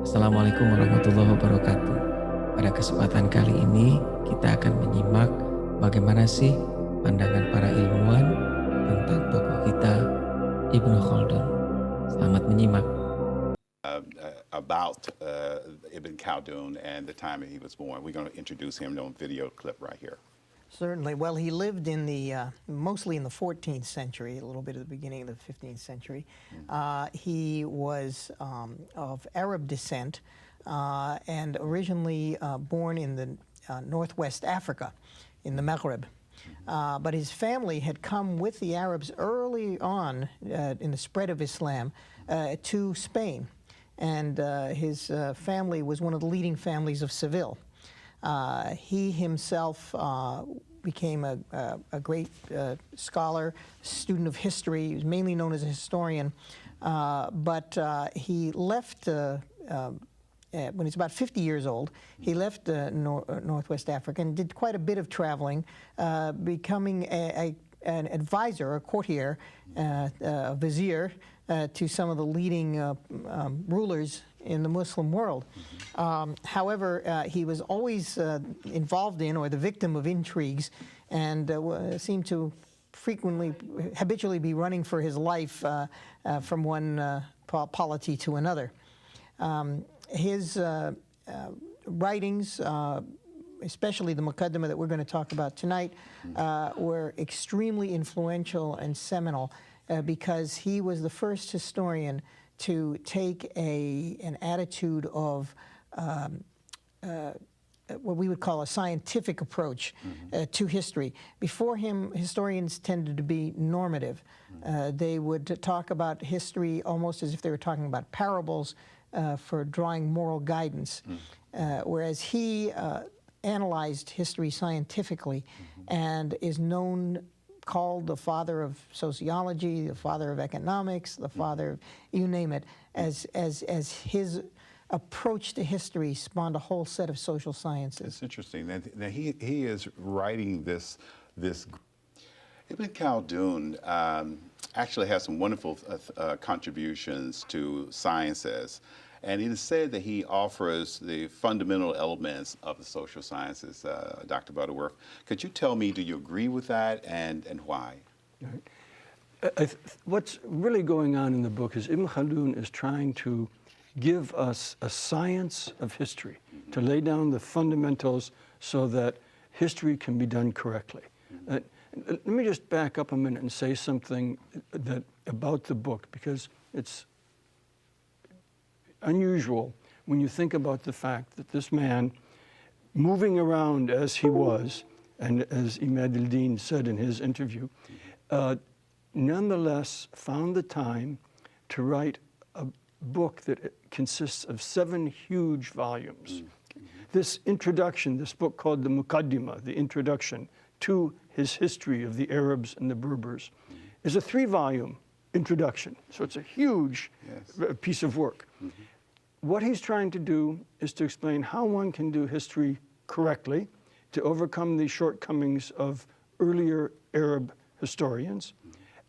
Assalamualaikum warahmatullahi wabarakatuh. Pada kesempatan kali ini kita akan menyimak bagaimana sih pandangan para ilmuwan tentang tokoh kita Ibnu Khaldun. Selamat menyimak. About Ibn Khaldun and the time that he was born. We're going to introduce him on a video clip right here. Certainly. Well, he lived in the mostly in the 14th century, a little bit at the beginning of the 15th century. He was of Arab descent and originally born in the northwest Africa, in the Maghreb. But his family had come with the Arabs early on in the spread of Islam to Spain. And his family was one of the leading families of Seville. He himself became a great scholar, student of history. He was mainly known as a historian, but he left, when he was about 50 years old, he left Northwest Africa and did quite a bit of traveling, becoming an advisor, a courtier, a vizier, to some of the leading rulers in the Muslim world. However, he was always involved in or the victim of intrigues and seemed to habitually be running for his life from one polity to another. His writings, especially the Muqaddimah that we're going to talk about tonight, were extremely influential and seminal because he was the first historian to take an attitude of what we would call a scientific approach to history. Before him, historians tended to be normative. They would talk about history almost as if they were talking about parables for drawing moral guidance, whereas he analyzed history scientifically and is called the father of sociology, the father of economics, the father of, you name it, as his approach to history spawned a whole set of social sciences. It's interesting. Now he is writing this. Ibn Khaldun actually has some wonderful contributions to sciences. And it is said that he offers the fundamental elements of the social sciences. Dr. Butterworth, could you tell me, do you agree with that and why? What's really going on in the book is Ibn Khaldun is trying to give us a science of history, to lay down the fundamentals so that history can be done correctly. Let me just back up a minute and say something about the book, because it's unusual when you think about the fact that this man, moving around as he was, and as Imad al-Din said in his interview, nonetheless found the time to write a book that consists of 7 huge volumes. This introduction, this book called the Muqaddimah, the introduction to his history of the Arabs and the Berbers, is a 3-volume introduction. So it's a huge piece of work. What he's trying to do is to explain how one can do history correctly, to overcome the shortcomings of earlier Arab historians.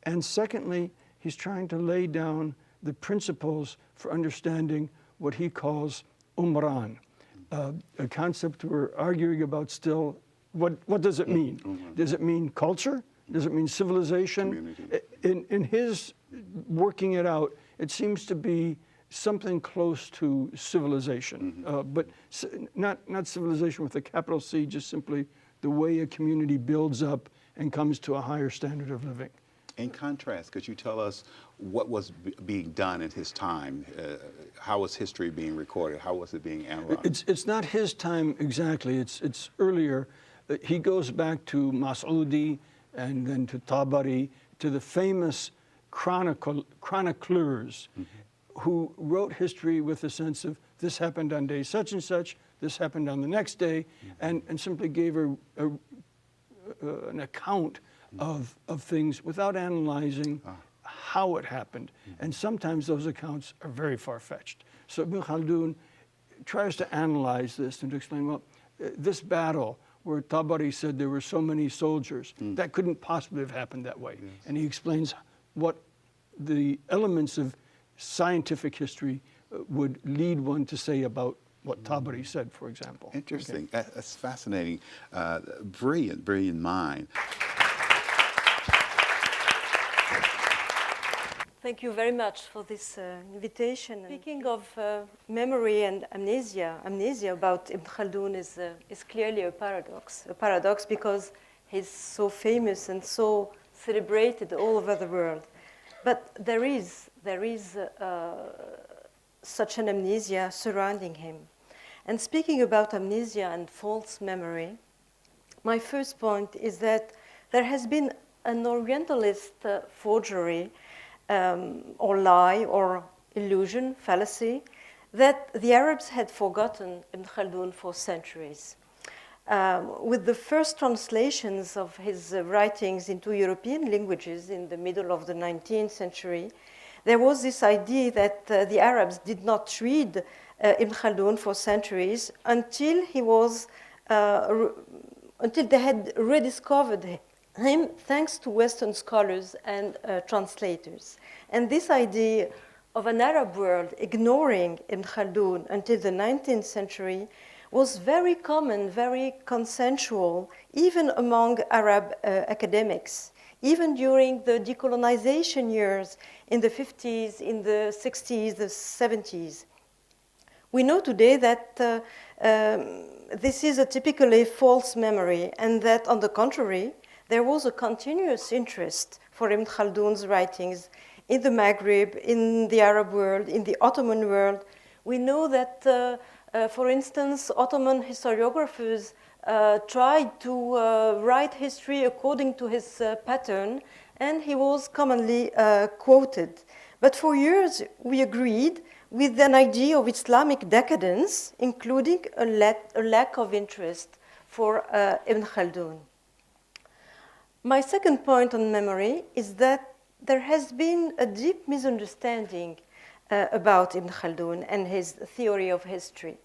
And secondly, he's trying to lay down the principles for understanding what he calls umran, a concept we're arguing about still. What does it mean? Does it mean culture? Does it mean civilization? In his working it out, it seems to be something close to civilization, but not civilization with a capital C, just simply the way a community builds up and comes to a higher standard of living. In contrast, could you tell us what was being done in his time? How was history being recorded? How was it being analyzed? It's not his time exactly. It's earlier. He goes back to Mas'udi and then to Tabari, to the famous chroniclers who wrote history with a sense of this happened on day such and such, this happened on the next day, and simply gave an account of things without analyzing how it happened. And sometimes those accounts are very far-fetched. So Ibn Khaldun tries to analyze this and to explain, well, this battle where Tabari said there were so many soldiers. That couldn't possibly have happened that way. And he explains what the elements of scientific history would lead one to say about what Tabari said, for example. Interesting. That's fascinating. Brilliant, brilliant mind. Thank you very much for this invitation. Speaking of memory and amnesia about Ibn Khaldun is clearly a paradox because he's so famous and so celebrated all over the world. But there is such an amnesia surrounding him. And speaking about amnesia and false memory, my first point is that there has been an Orientalist forgery or lie or illusion, fallacy, that the Arabs had forgotten Ibn Khaldun for centuries. With the first translations of his writings into European languages in the middle of the 19th century, there was this idea that the Arabs did not read Ibn Khaldun for centuries until until they had rediscovered him thanks to Western scholars and translators. And this idea of an Arab world ignoring Ibn Khaldun until the 19th century was very common, very consensual, even among Arab academics, even during the decolonization years in the 50s, in the 60s, the 70s. We know today that this is a typically false memory, and that, on the contrary, there was a continuous interest for Ibn Khaldun's writings in the Maghreb, in the Arab world, in the Ottoman world. We know that, for instance, Ottoman historiographers tried to write history according to his pattern, and he was commonly quoted. But for years, we agreed with an idea of Islamic decadence, including a lack of interest for Ibn Khaldun. My second point on memory is that there has been a deep misunderstanding about Ibn Khaldun and his theory of history.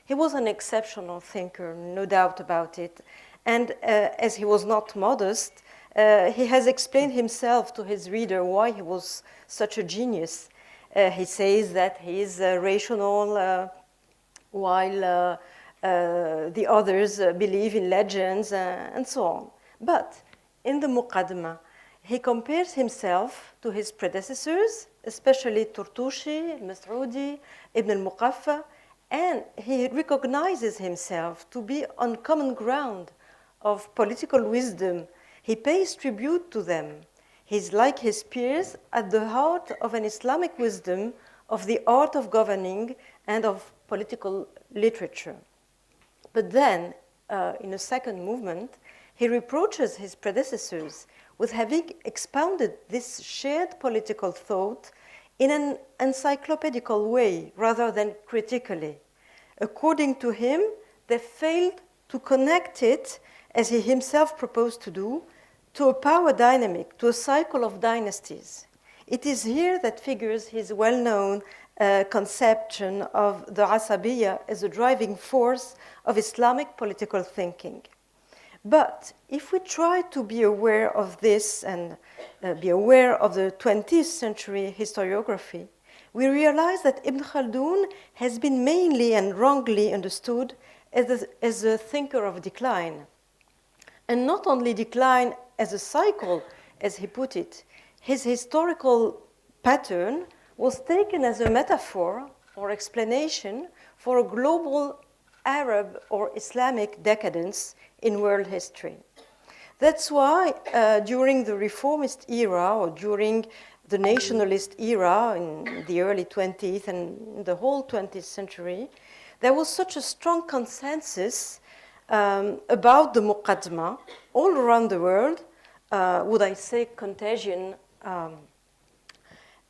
He was an exceptional thinker, no doubt about it. And as he was not modest, he has explained himself to his reader why he was such a genius. He says that he is rational while the others believe in legends and so on. But in the Muqaddimah, he compares himself to his predecessors, especially Turtushi, Mas'udi, Ibn al-Muqaffa, and he recognizes himself to be on common ground of political wisdom. He pays tribute to them. He's like his peers at the heart of an Islamic wisdom of the art of governing and of political literature. But then, in a second movement, he reproaches his predecessors with having expounded this shared political thought in an encyclopedical way rather than critically. According to him, they failed to connect it, as he himself proposed to do, to a power dynamic, to a cycle of dynasties. It is here that figures his well-known conception of the Asabiyya as a driving force of Islamic political thinking. But if we try to be aware of this and be aware of the 20th century historiography, we realize that Ibn Khaldun has been mainly and wrongly understood as a thinker of decline. And not only decline as a cycle, as he put it, his historical pattern was taken as a metaphor or explanation for a global Arab or Islamic decadence in world history. That's why during the reformist era or during the nationalist era in the early 20th and the whole 20th century, there was such a strong consensus about the Muqaddimah all around the world. Would I say contagion?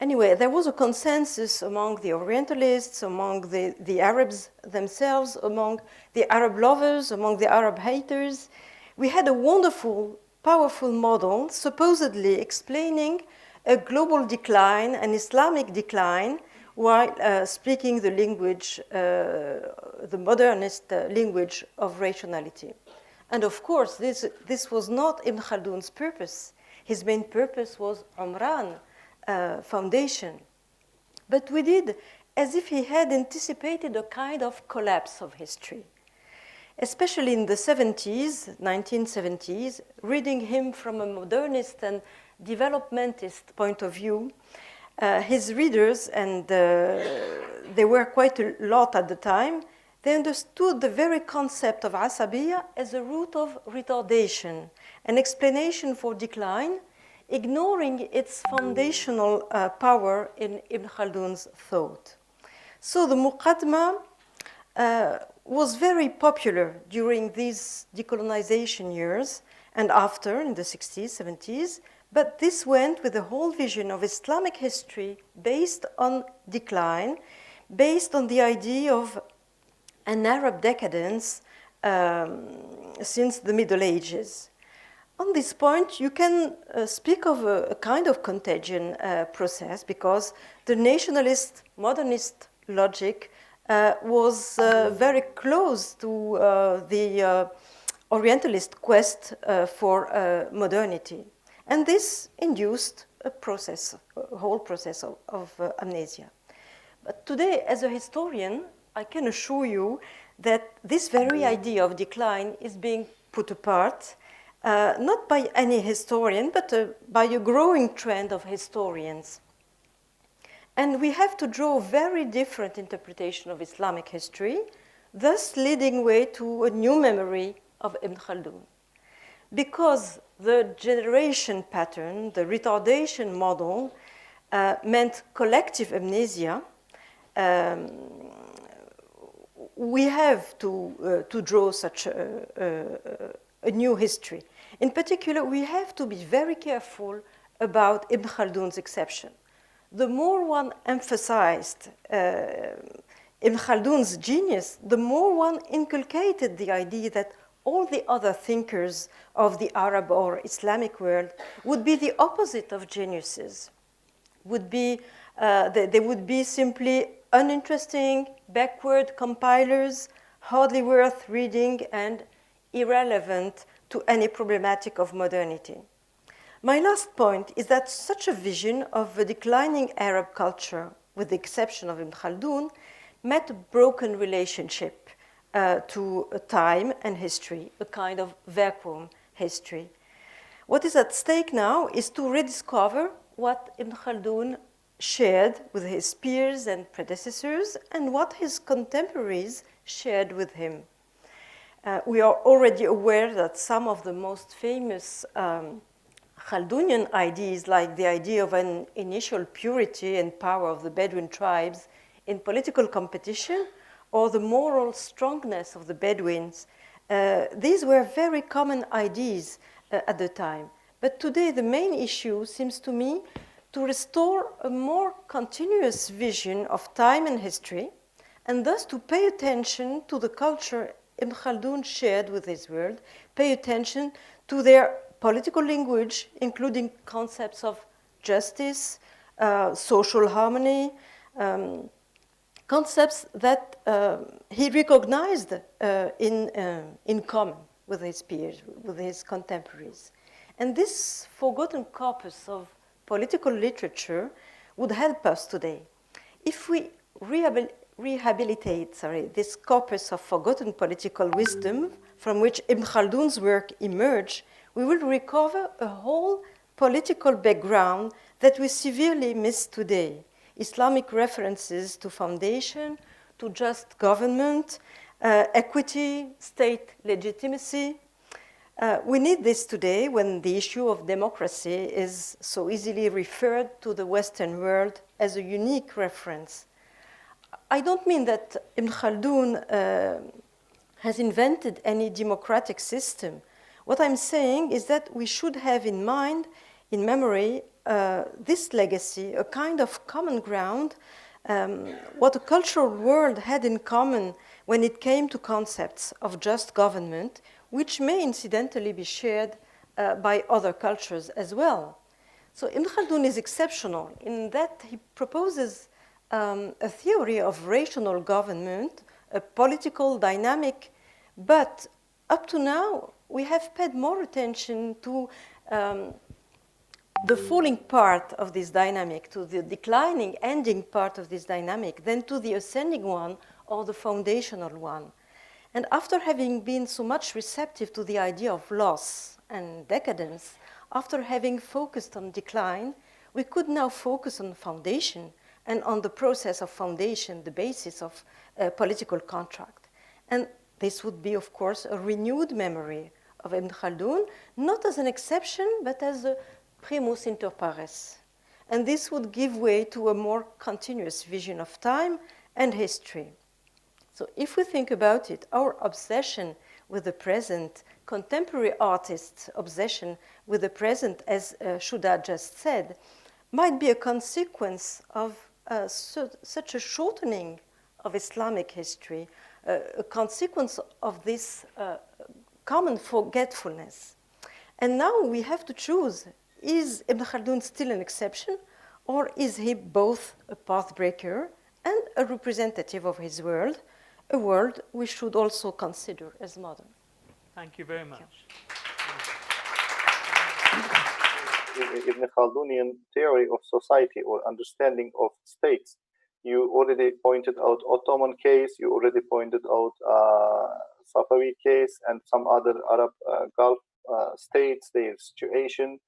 Anyway, there was a consensus among the Orientalists, among the Arabs themselves, among the Arab lovers, among the Arab haters. We had a wonderful, powerful model supposedly explaining a global decline, an Islamic decline, while speaking the language, the modernist language of rationality. And of course, this was not Ibn Khaldun's purpose. His main purpose was Umran foundation. But we did as if he had anticipated a kind of collapse of history. Especially in the 70s, 1970s, reading him from a modernist and developmentist point of view, his readers, and they were quite a lot at the time, they understood the very concept of asabiya as a root of retardation, an explanation for decline, ignoring its foundational power in Ibn Khaldun's thought. So the Muqaddimah was very popular during these decolonization years and after, in the 60s, 70s, but this went with the whole vision of Islamic history based on decline, based on the idea of an Arab decadence since the Middle Ages. On this point, you can speak of a kind of contagion process because the nationalist, modernist logic was very close to the Orientalist quest for modernity. And this induced a whole process of amnesia. But today, as a historian, I can assure you that this very idea of decline is being put apart, not by any historian, but by a growing trend of historians. And we have to draw a very different interpretation of Islamic history, thus leading way to a new memory of Ibn Khaldun. Because the generation pattern, the retardation model, meant collective amnesia, we have to draw such a new history. In particular, we have to be very careful about Ibn Khaldun's exception. The more one emphasized Ibn Khaldun's genius, the more one inculcated the idea that all the other thinkers of the Arab or Islamic world would be the opposite of geniuses, they would be simply uninteresting, backward compilers, hardly worth reading, and irrelevant to any problematic of modernity. My last point is that such a vision of a declining Arab culture, with the exception of Ibn Khaldun, met a broken relationship to time and history, a kind of vacuum history. What is at stake now is to rediscover what Ibn Khaldun shared with his peers and predecessors and what his contemporaries shared with him. We are already aware that some of the most famous Khaldunian ideas, like the idea of an initial purity and power of the Bedouin tribes in political competition, or the moral strongness of the Bedouins, these were very common ideas at the time. But today the main issue seems to me to restore a more continuous vision of time and history, and thus to pay attention to the culture Ibn Khaldun shared with his world, pay attention to their political language, including concepts of justice, social harmony, concepts that he recognized in common with his peers, with his contemporaries. And this forgotten corpus of political literature would help us today. If we rehabilitate this corpus of forgotten political wisdom from which Ibn Khaldun's work emerged, we will recover a whole political background that we severely miss today. Islamic references to foundation, to just government, equity, state legitimacy. We need this today when the issue of democracy is so easily referred to the Western world as a unique reference. I don't mean that Ibn Khaldun has invented any democratic system. What I'm saying is that we should have in mind, in memory, this legacy, a kind of common ground, what a cultural world had in common when it came to concepts of just government, which may incidentally be shared by other cultures as well. So Ibn Khaldun is exceptional in that he proposes a theory of rational government, a political dynamic, but up to now, we have paid more attention to the falling part of this dynamic, to the declining, ending part of this dynamic, than to the ascending one or the foundational one. And after having been so much receptive to the idea of loss and decadence, after having focused on decline, we could now focus on foundation and on the process of foundation, the basis of political contract. And this would be, of course, a renewed memory of Ibn Khaldun, not as an exception, but as a primus inter pares. And this would give way to a more continuous vision of time and history. So if we think about it, our obsession with the present, contemporary artists' obsession with the present, as Shuda just said, might be a consequence of such a shortening of Islamic history, a consequence of this common forgetfulness. And now we have to choose, is Ibn Khaldun still an exception, or is he both a pathbreaker and a representative of his world, a world we should also consider as modern? Thank you very much. Ibn Khaldunian theory of society or understanding of states. You already pointed out Ottoman case, you already pointed out Safavid case and some other Arab Gulf states, their situation.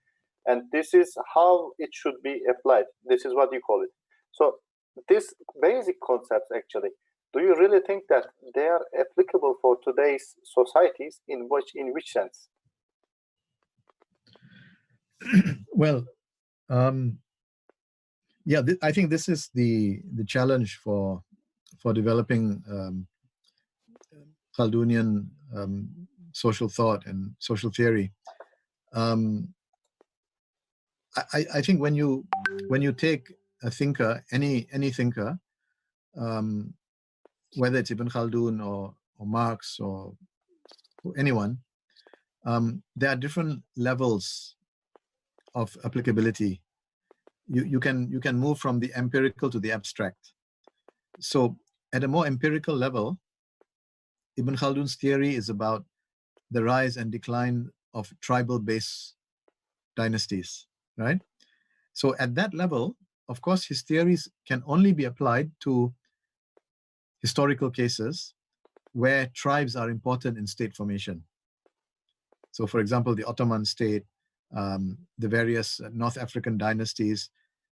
And this is how it should be applied. This is what you call it. So these basic concepts actually, do you really think that they are applicable for today's societies? In which sense? Well, yeah, I think this is the challenge for developing Khaldunian social thought and social theory. I think when you take a thinker, any thinker, whether it's Ibn Khaldun or Marx or anyone, there are different levels of applicability. You can move from the empirical to the abstract. So at a more empirical level, Ibn Khaldun's theory is about the rise and decline of tribal-based dynasties, right? So at that level, of course, his theories can only be applied to historical cases where tribes are important in state formation. So for example, the Ottoman state, the various North African dynasties,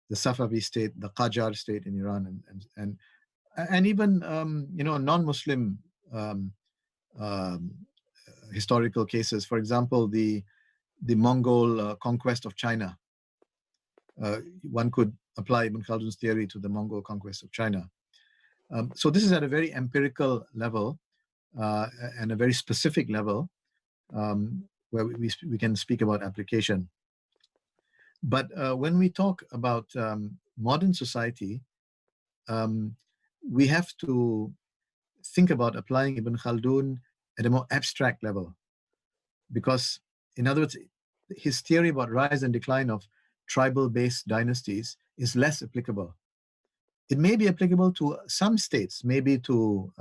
the Safavi state, the Qajar state in Iran, and even non-Muslim historical cases. For example, the Mongol conquest of China. One could apply Ibn Khaldun's theory to the Mongol conquest of China. So this is at a very empirical level and a very specific level where we can speak about application. But when we talk about modern society, we have to think about applying Ibn Khaldun at a more abstract level. Because, in other words, his theory about rise and decline of tribal-based dynasties is less applicable. It may be applicable to some states, maybe to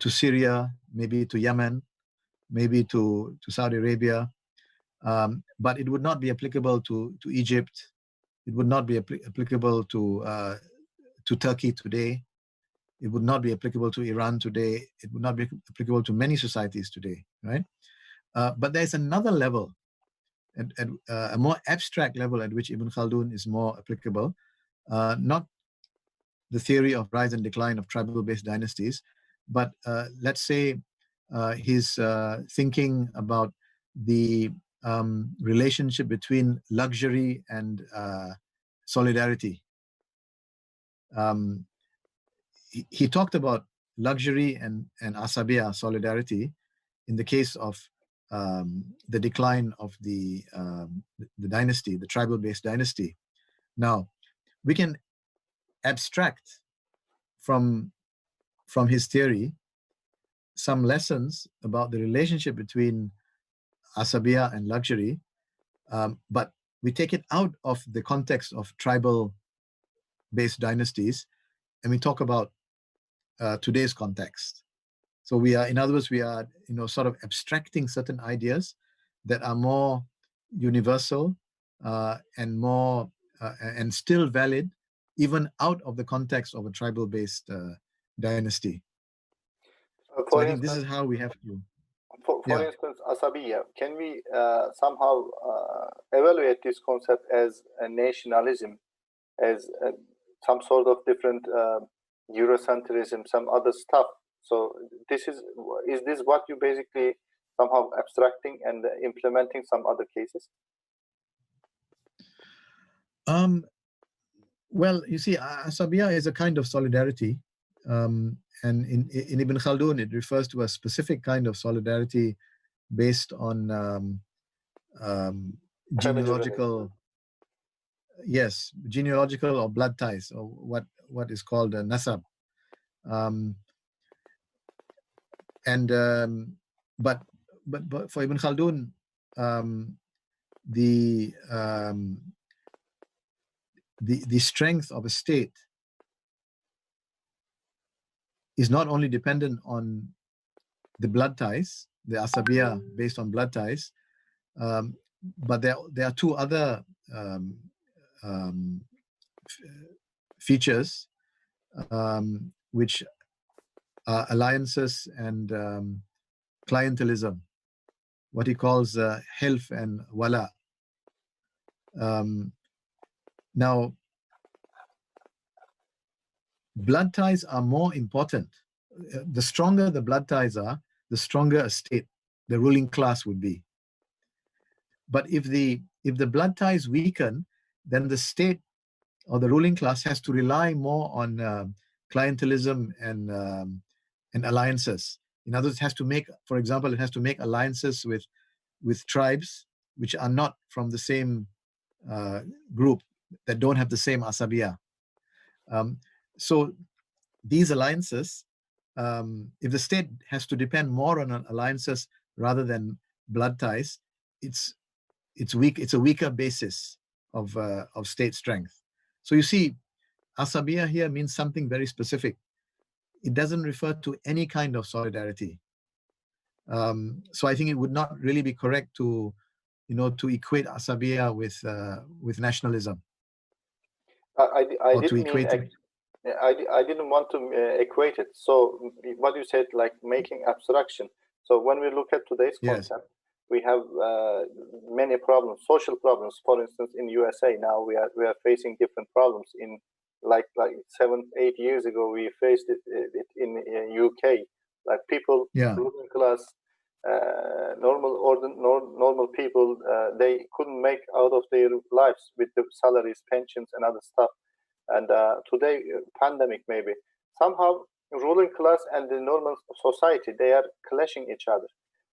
Syria, maybe to Yemen, maybe to Saudi Arabia, but it would not be applicable to Egypt. It would not be applicable to Turkey today. It would not be applicable to Iran today. It would not be applicable to many societies today, right? But there's another level, a more abstract level at which Ibn Khaldun is more applicable, not the theory of rise and decline of tribal-based dynasties, but let's say his thinking about the relationship between luxury and solidarity. He talked about luxury and asabiya, solidarity, in the case of the decline of the dynasty, the tribal-based dynasty. Now, we can abstract from his theory some lessons about the relationship between asabiya and luxury, but we take it out of the context of tribal-based dynasties, and we talk about today's context. So we are, in other words, we are, sort of abstracting certain ideas that are more universal and more and still valid, even out of the context of a tribal-based dynasty. So For I think this is instance, how we have to. for Yeah. instance, asabiya, can we somehow evaluate this concept as a nationalism, as some sort of different Eurocentrism, some other stuff? So this is this what you basically somehow abstracting and implementing some other cases? Well, you see, asabiya is a kind of solidarity. And in Ibn Khaldun, it refers to a specific kind of solidarity based on genealogical, genealogical or blood ties, or what is called a nasab. But for Ibn Khaldun, the strength of a state is not only dependent on the blood ties, the asabiya based on blood ties, but there are two other features which are alliances and clientelism, what he calls hilf and wala. Now, blood ties are more important. The stronger the blood ties are, the stronger a state, the ruling class would be. But if the blood ties weaken, then the state or the ruling class has to rely more on clientelism and alliances. In other words, it has to make, for example, it has to make alliances with tribes which are not from the same group, that don't have the same asabiya. So these alliances, if the state has to depend more on alliances rather than blood ties, it's weak. It's a weaker basis of state strength. So you see, asabiya here means something very specific. It doesn't refer to any kind of solidarity. So I think it would not really be correct to equate asabiya with nationalism. I or to didn't equate mean. I didn't want to equate it. So what you said, like making abstraction. So when we look at today's Yes. concept, we have many problems, social problems. For instance, in USA now we are facing different problems. In like 7-8 years ago, we faced it in UK. Like people, Yeah. ruling class, normal people, they couldn't make out of their lives with the salaries, pensions, and other stuff. And today, pandemic maybe, somehow ruling class and the normal society, they are clashing each other.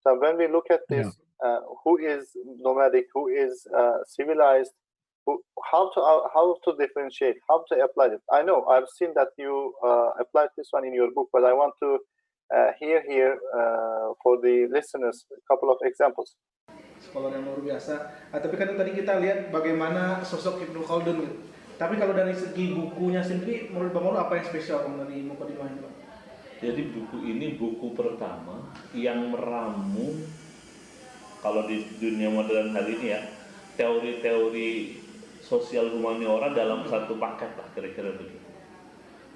So when we look at this, who is nomadic, who is civilized, how to differentiate, how to apply it. I know I've seen that you applied this one in your book, but I want to hear here for the listeners a couple of examples. Scholar yang luar biasa. Tapi kan tadi kita lihat bagaimana sosok Ibnu Khaldun gitu. Tapi kalau dari segi bukunya sendiri, menurut Bang Maul apa yang spesial dari Mukadimah ini, Bang? Jadi buku ini buku pertama yang meramu, kalau di dunia modern hari ini ya, teori-teori sosial humaniora dalam satu paket lah, kira-kira begitu.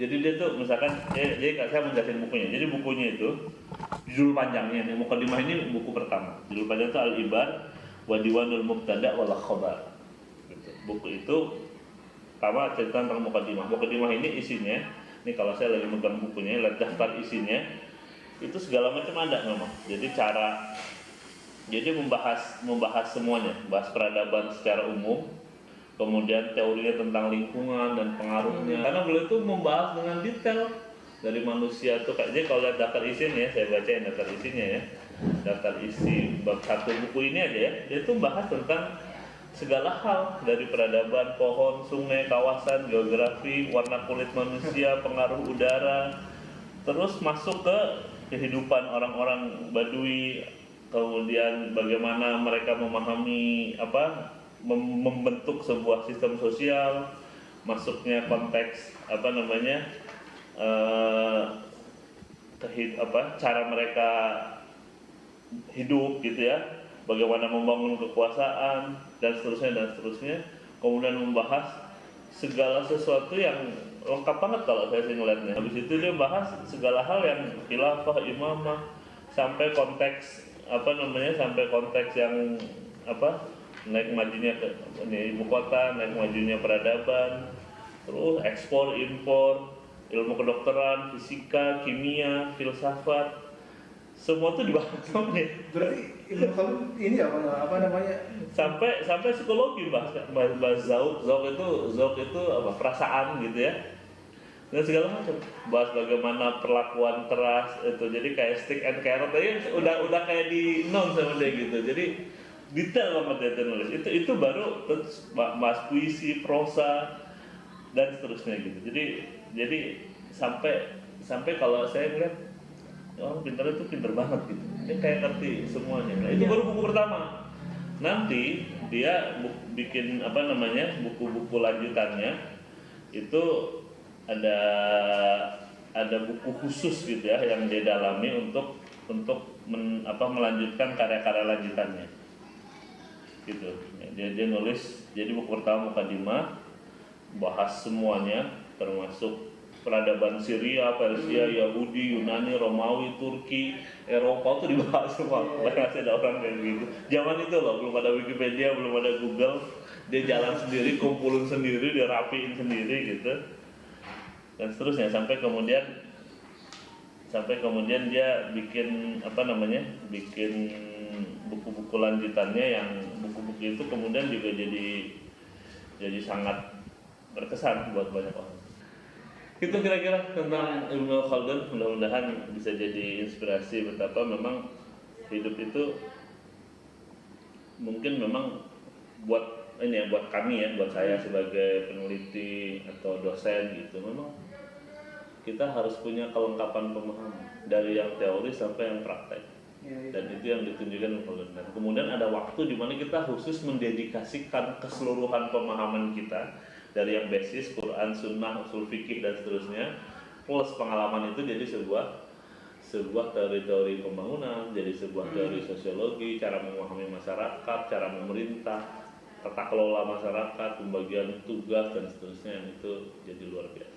Jadi dia tuh misalkan, jadi saya menjelasin bukunya. Jadi bukunya itu judul panjangnya, yang Mukadimah ini buku pertama. Judul panjang itu Al-Ibar wa Diwanul Mubtada wal Khabar. Buku itu pertama cerita tentang Mukadimah. Mukadimah ini isinya, ini kalau saya lagi megang bukunya, lihat daftar isinya, itu segala macam ada memang. Jadi membahas semuanya, bahas peradaban secara umum, kemudian teorinya tentang lingkungan dan pengaruhnya. Karena beliau itu membahas dengan detail dari manusia tuh. Jadi kalau lihat daftar isinya, saya bacain daftar isinya ya. Daftar isi bab satu buku ini aja ya, dia itu bahas tentang segala hal, dari peradaban, pohon, sungai, kawasan, geografi, warna kulit manusia, pengaruh udara, terus masuk ke kehidupan orang-orang Badui, kemudian bagaimana mereka memahami membentuk sebuah sistem sosial, masuknya konteks cara mereka hidup gitu ya, bagaimana membangun kekuasaan dan seterusnya, kemudian membahas segala sesuatu yang lengkap banget kalau saya sih ngeliatnya. Habis itu dia bahas segala hal yang khilafah, imamah, sampai konteks sampai konteks yang naik majunya ke ibu kota, naik majunya peradaban, terus ekspor impor, ilmu kedokteran, fisika, kimia, filsafat, semua tuh dibahas namanya. Berarti Ibnu Khaldun ini apa namanya? Sampai psikologi bahas zauk itu perasaan gitu ya. Dan segala macam. Bahas bagaimana perlakuan keras itu. Jadi kayak stick and carrot aja udah kayak di non sama dia gitu. Jadi detail banget dia nulis. Itu baru bahas puisi, prosa dan seterusnya gitu. Jadi sampai kalau saya ngeliat orang pintar itu pintar banget gitu. Dia kayak ngerti semuanya. Nah, itu baru buku pertama. Nanti dia bikin buku-buku lanjutannya itu ada buku khusus gitu ya yang dia dalami untuk melanjutkan karya-karya lanjutannya. Gitu. Dia nulis jadi buku pertama Mukadimah bahas semuanya termasuk peradaban Syria, Persia, Yahudi, Yunani, Romawi, Turki, Eropa itu dibahas semua. Masih ada orang kayak gitu. Zaman itu loh, belum ada Wikipedia, belum ada Google. Dia jalan sendiri, kumpulin sendiri, dia rapiin sendiri gitu. Dan seterusnya sampai kemudian dia bikin bikin buku-buku lanjutannya yang buku-buku itu kemudian juga jadi sangat berkesan buat banyak orang. Itu kira-kira tentang Ibnu Khaldun. Mudah-mudahan bisa jadi inspirasi betapa memang hidup itu mungkin memang buat kami ya, buat saya sebagai peneliti atau dosen gitu, memang kita harus punya kelengkapan pemahaman dari yang teori sampai yang praktek. Dan itu yang ditunjukkan oleh dan kemudian ada waktu di mana kita khusus mendedikasikan keseluruhan pemahaman kita dari yang basis Quran, Sunnah, usul fikih dan seterusnya plus pengalaman itu jadi sebuah teori-teori pembangunan, jadi sebuah teori sosiologi, cara memahami masyarakat, cara memerintah, tata kelola masyarakat, pembagian tugas dan seterusnya, yang itu jadi luar biasa.